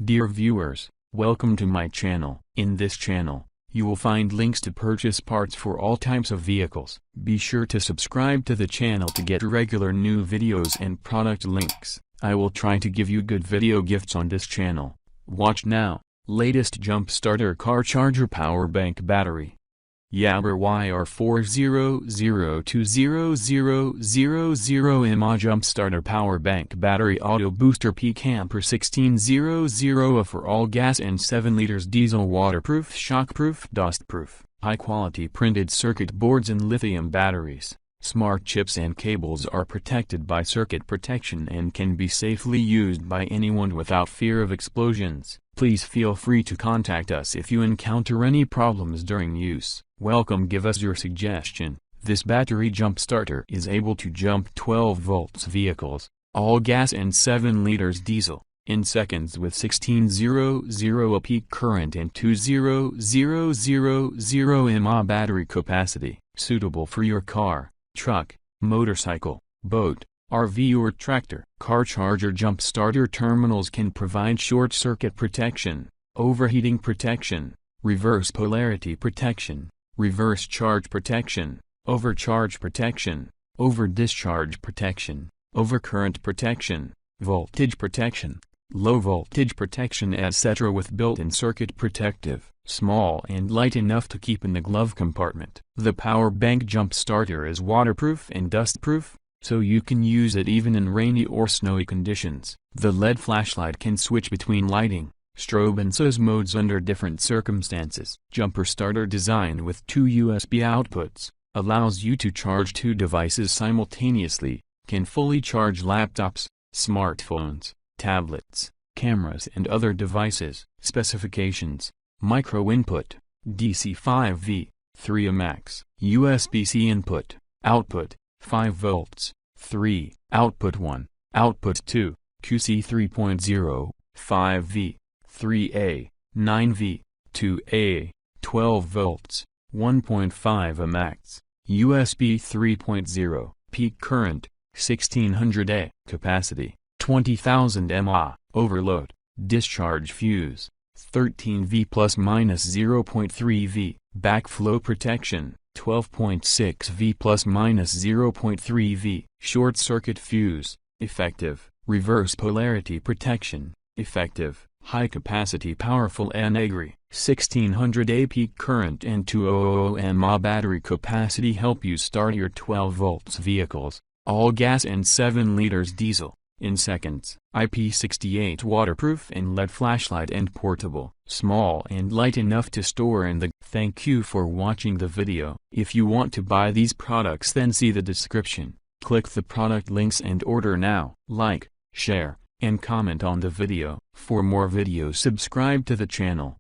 Dear viewers, welcome to my channel. In this channel, you will find links to purchase parts for all types of vehicles. Be sure to subscribe to the channel to get regular new videos and product links. I will try to give you good video gifts on this channel. Watch now. Latest jump starter car charger power bank battery. Jabra YR400200000 mAh jump starter power bank battery auto booster peak amper 1600 for all gas and 7 liters diesel, waterproof, shockproof, dustproof, high quality printed circuit boards and lithium batteries. Smart chips and cables are protected by circuit protection and can be safely used by anyone without fear of explosions. Please feel free to contact us if you encounter any problems during use. Welcome, give us your suggestion. This battery jump starter is able to jump 12 volts vehicles, all gas and 7 liters diesel, in seconds with 1600 peak current and 2000 mAh battery capacity. Suitable for your car, truck, motorcycle, boat, RV or tractor. Car charger jump starter terminals can provide short circuit protection, overheating protection, reverse polarity protection, reverse charge protection, overcharge protection, over discharge protection, overcurrent protection, voltage protection, low voltage protection, etc. with built-in circuit protective, small and light enough to keep in the glove compartment. The power bank jump starter is waterproof and dustproof, so you can use it even in rainy or snowy conditions. The LED flashlight can switch between lighting, strobe and SOS modes under different circumstances. Jumper starter designed with 2 USB outputs, allows you to charge 2 devices simultaneously, can fully charge laptops, smartphones, tablets, cameras and other devices. Specifications: micro input, DC 5V, 3 max, USB-C input, output, 5 volts, 3, output 1, output 2, QC 3.0, 5V, 3A, 9V, 2A, 12 volts, 1.5 max, USB 3.0, peak current, 1600A, capacity, 20,000 mAh, overload, discharge fuse, 13V plus minus 0.3V, backflow protection, 12.6V plus minus 0.3V, short circuit fuse, effective, reverse polarity protection, effective, high capacity powerful and agri, 1600A peak current and 2000 mAh battery capacity help you start your 12 volts vehicles, all gas and 7 liters diesel, in seconds. IP68 waterproof and LED flashlight and portable, small and light enough to store in the. Thank you for watching the video. If you want to buy these products, then see the description, click the product links and order now. Like, share, and comment on the video. For more videos, subscribe to the channel.